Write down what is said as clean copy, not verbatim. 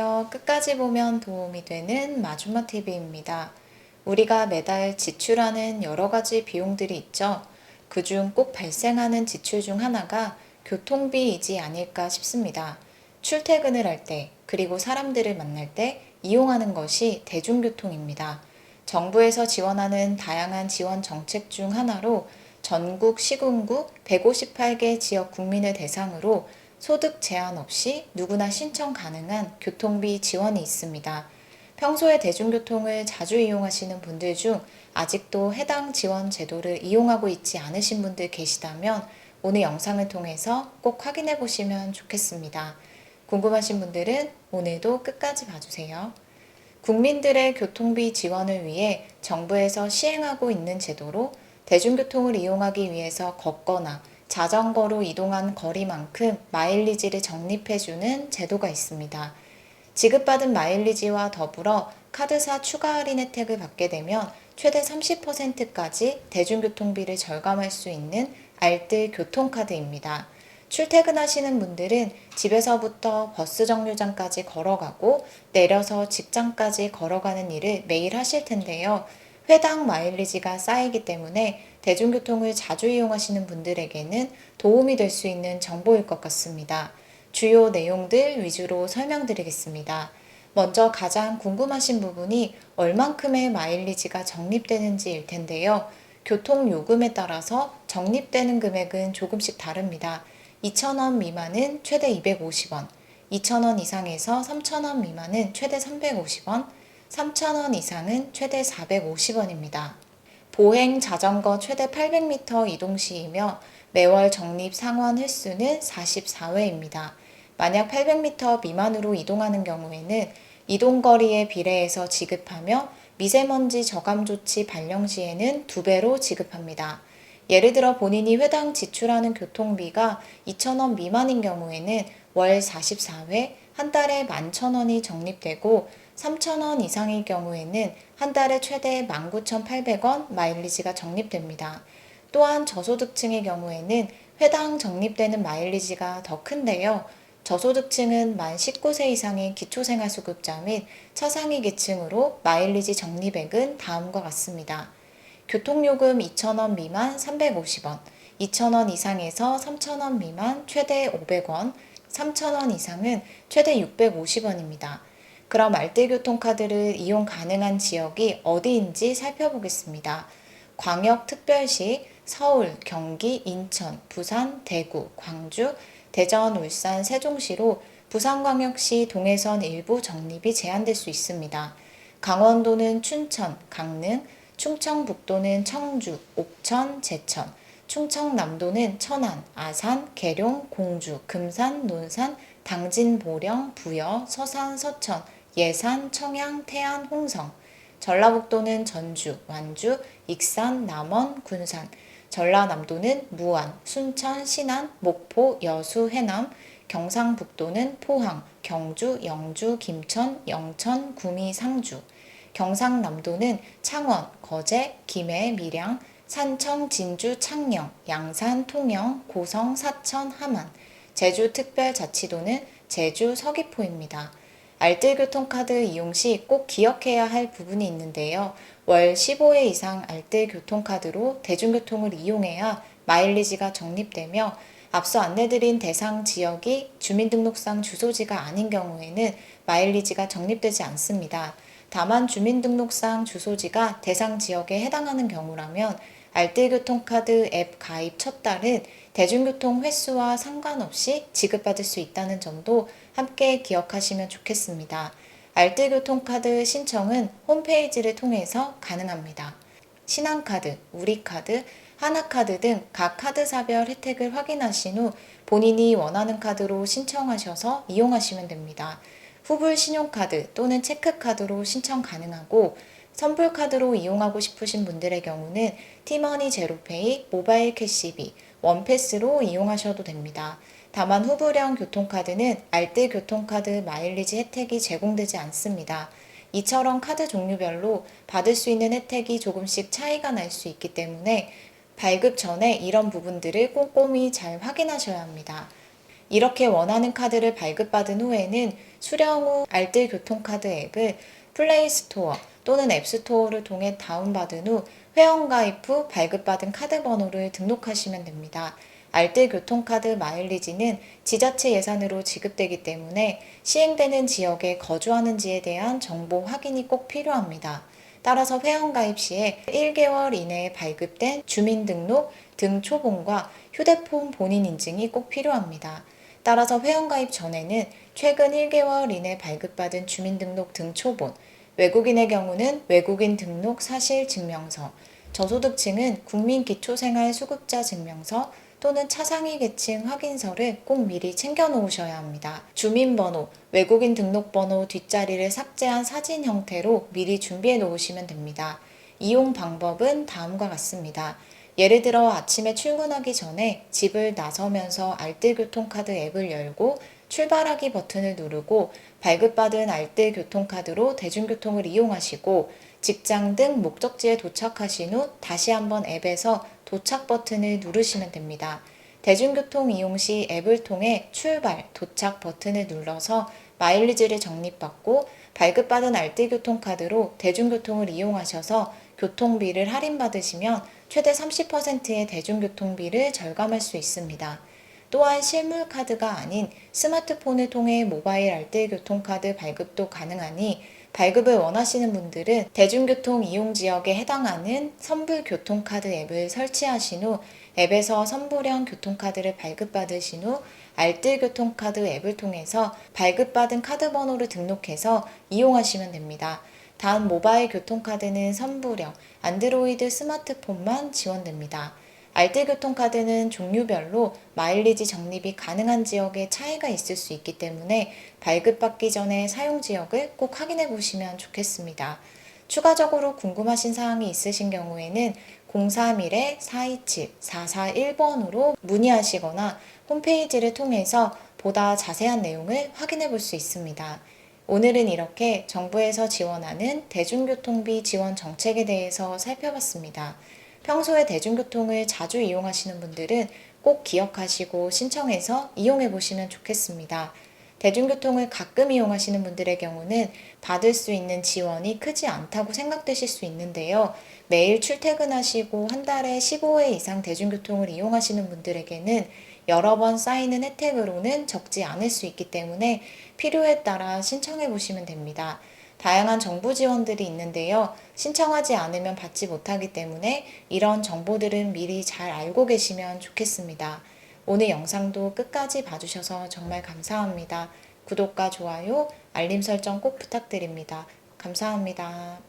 안녕하세요. 끝까지 보면 도움이 되는 마주마TV입니다. 우리가 매달 지출하는 여러 가지 비용들이 있죠. 그중 꼭 발생하는 지출 중 하나가 교통비이지 아닐까 싶습니다. 출퇴근을 할 때, 그리고 사람들을 만날 때 이용하는 것이 대중교통입니다. 정부에서 지원하는 다양한 지원 정책 중 하나로 전국 시군구 158개 지역 국민을 대상으로 소득 제한 없이 누구나 신청 가능한 교통비 지원이 있습니다. 평소에 대중교통을 자주 이용하시는 분들 중 아직도 해당 지원 제도를 이용하고 있지 않으신 분들 계시다면 오늘 영상을 통해서 꼭 확인해 보시면 좋겠습니다. 궁금하신 분들은 오늘도 끝까지 봐주세요. 국민들의 교통비 지원을 위해 정부에서 시행하고 있는 제도로 대중교통을 이용하기 위해서 걷거나 자전거로 이동한 거리만큼 마일리지를 적립해주는 제도가 있습니다. 지급받은 마일리지와 더불어 카드사 추가 할인 혜택을 받게 되면 최대 30%까지 대중교통비를 절감할 수 있는 알뜰 교통카드입니다. 출퇴근하시는 분들은 집에서부터 버스 정류장까지 걸어가고 내려서 직장까지 걸어가는 일을 매일 하실 텐데요. 회당 마일리지가 쌓이기 때문에 대중교통을 자주 이용하시는 분들에게는 도움이 될 수 있는 정보일 것 같습니다. 주요 내용들 위주로 설명드리겠습니다. 먼저 가장 궁금하신 부분이 얼만큼의 마일리지가 적립되는지일 텐데요. 교통요금에 따라서 적립되는 금액은 조금씩 다릅니다. 2,000원 미만은 최대 250원, 2,000원 이상에서 3,000원 미만은 최대 350원, 3,000원 이상은 최대 450원입니다. 보행 자전거 최대 800m 이동 시이며 매월 적립 상환 횟수는 44회입니다. 만약 800m 미만으로 이동하는 경우에는 이동거리에 비례해서 지급하며 미세먼지 저감 조치 발령 시에는 2배로 지급합니다. 예를 들어 본인이 회당 지출하는 교통비가 2,000원 미만인 경우에는 월 44회 한 달에 11,000원이 적립되고 3,000원 이상일 경우에는 한 달에 최대 19,800원 마일리지가 적립됩니다. 또한 저소득층의 경우에는 회당 적립되는 마일리지가 더 큰데요. 저소득층은 만 19세 이상의 기초생활수급자 및 차상위 계층으로 마일리지 적립액은 다음과 같습니다. 교통요금 2,000원 미만 350원, 2,000원 이상에서 3,000원 미만 최대 500원, 3,000원 이상은 최대 650원입니다. 그럼 알뜰교통카드를 이용 가능한 지역이 어디인지 살펴보겠습니다. 광역특별시, 서울, 경기, 인천, 부산, 대구, 광주, 대전, 울산, 세종시로 부산광역시 동해선 일부 적립이 제한될 수 있습니다. 강원도는 춘천, 강릉, 충청북도는 청주, 옥천, 제천, 충청남도는 천안, 아산, 계룡, 공주, 금산, 논산, 당진, 보령, 부여, 서산, 서천, 예산, 청양, 태안, 홍성, 전라북도는 전주, 완주, 익산, 남원, 군산, 전라남도는 무안, 순천, 신안, 목포, 여수, 해남, 경상북도는 포항, 경주, 영주, 김천, 영천, 구미, 상주, 경상남도는 창원, 거제, 김해, 밀양, 산청, 진주, 창녕, 양산, 통영, 고성, 사천, 함안, 제주특별자치도는 제주, 서귀포입니다. 알뜰교통카드 이용 시 꼭 기억해야 할 부분이 있는데요. 월 15회 이상 알뜰교통카드로 대중교통을 이용해야 마일리지가 적립되며 앞서 안내드린 대상 지역이 주민등록상 주소지가 아닌 경우에는 마일리지가 적립되지 않습니다. 다만 주민등록상 주소지가 대상 지역에 해당하는 경우라면 알뜰교통카드 앱 가입 첫 달은 대중교통 횟수와 상관없이 지급받을 수 있다는 점도 함께 기억하시면 좋겠습니다. 알뜰교통카드 신청은 홈페이지를 통해서 가능합니다. 신한카드, 우리카드, 하나카드 등 각 카드사별 혜택을 확인하신 후 본인이 원하는 카드로 신청하셔서 이용하시면 됩니다. 후불 신용카드 또는 체크카드로 신청 가능하고 선불카드로 이용하고 싶으신 분들의 경우는 티머니 제로페이, 모바일 캐시비, 원패스로 이용하셔도 됩니다. 다만 후불형 교통카드는 알뜰교통카드 마일리지 혜택이 제공되지 않습니다. 이처럼 카드 종류별로 받을 수 있는 혜택이 조금씩 차이가 날 수 있기 때문에 발급 전에 이런 부분들을 꼼꼼히 잘 확인하셔야 합니다. 이렇게 원하는 카드를 발급받은 후에는 수령 후 알뜰교통카드 앱을 플레이스토어 또는 앱스토어를 통해 다운받은 후 회원가입 후 발급받은 카드 번호를 등록하시면 됩니다. 알뜰교통카드 마일리지는 지자체 예산으로 지급되기 때문에 시행되는 지역에 거주하는지에 대한 정보 확인이 꼭 필요합니다. 따라서 회원가입 시에 1개월 이내에 발급된 주민등록 등초본과 휴대폰 본인 인증이 꼭 필요합니다. 따라서 회원가입 전에는 최근 1개월 이내 발급받은 주민등록 등초본, 외국인의 경우는 외국인 등록 사실 증명서, 저소득층은 국민기초생활수급자 증명서 또는 차상위 계층 확인서를 꼭 미리 챙겨 놓으셔야 합니다. 주민번호, 외국인 등록번호 뒷자리를 삭제한 사진 형태로 미리 준비해 놓으시면 됩니다. 이용 방법은 다음과 같습니다. 예를 들어 아침에 출근하기 전에 집을 나서면서 알뜰교통카드 앱을 열고 출발하기 버튼을 누르고 발급받은 알뜰교통카드로 대중교통을 이용하시고 직장 등 목적지에 도착하신 후 다시 한번 앱에서 도착 버튼을 누르시면 됩니다. 대중교통 이용 시 앱을 통해 출발, 도착 버튼을 눌러서 마일리지를 적립받고 발급받은 알뜰교통카드로 대중교통을 이용하셔서 교통비를 할인받으시면 최대 30%의 대중교통비를 절감할 수 있습니다. 또한 실물카드가 아닌 스마트폰을 통해 모바일 알뜰교통카드 발급도 가능하니 발급을 원하시는 분들은 대중교통 이용 지역에 해당하는 선불교통카드 앱을 설치하신 후 앱에서 선불형 교통카드를 발급받으신 후 알뜰교통카드 앱을 통해서 발급받은 카드 번호를 등록해서 이용하시면 됩니다. 단 모바일 교통카드는 선불형 안드로이드 스마트폰만 지원됩니다. 알뜰교통카드는 종류별로 마일리지 적립이 가능한 지역에 차이가 있을 수 있기 때문에 발급받기 전에 사용 지역을 꼭 확인해 보시면 좋겠습니다. 추가적으로 궁금하신 사항이 있으신 경우에는 031-427-441번으로 문의하시거나 홈페이지를 통해서 보다 자세한 내용을 확인해 볼 수 있습니다. 오늘은 이렇게 정부에서 지원하는 대중교통비 지원 정책에 대해서 살펴봤습니다. 평소에 대중교통을 자주 이용하시는 분들은 꼭 기억하시고 신청해서 이용해 보시면 좋겠습니다. 대중교통을 가끔 이용하시는 분들의 경우는 받을 수 있는 지원이 크지 않다고 생각되실 수 있는데요. 매일 출퇴근하시고 한 달에 15회 이상 대중교통을 이용하시는 분들에게는 여러 번 쌓이는 혜택으로는 적지 않을 수 있기 때문에 필요에 따라 신청해 보시면 됩니다. 다양한 정부 지원들이 있는데요. 신청하지 않으면 받지 못하기 때문에 이런 정보들은 미리 잘 알고 계시면 좋겠습니다. 오늘 영상도 끝까지 봐주셔서 정말 감사합니다. 구독과 좋아요, 알림 설정 꼭 부탁드립니다. 감사합니다.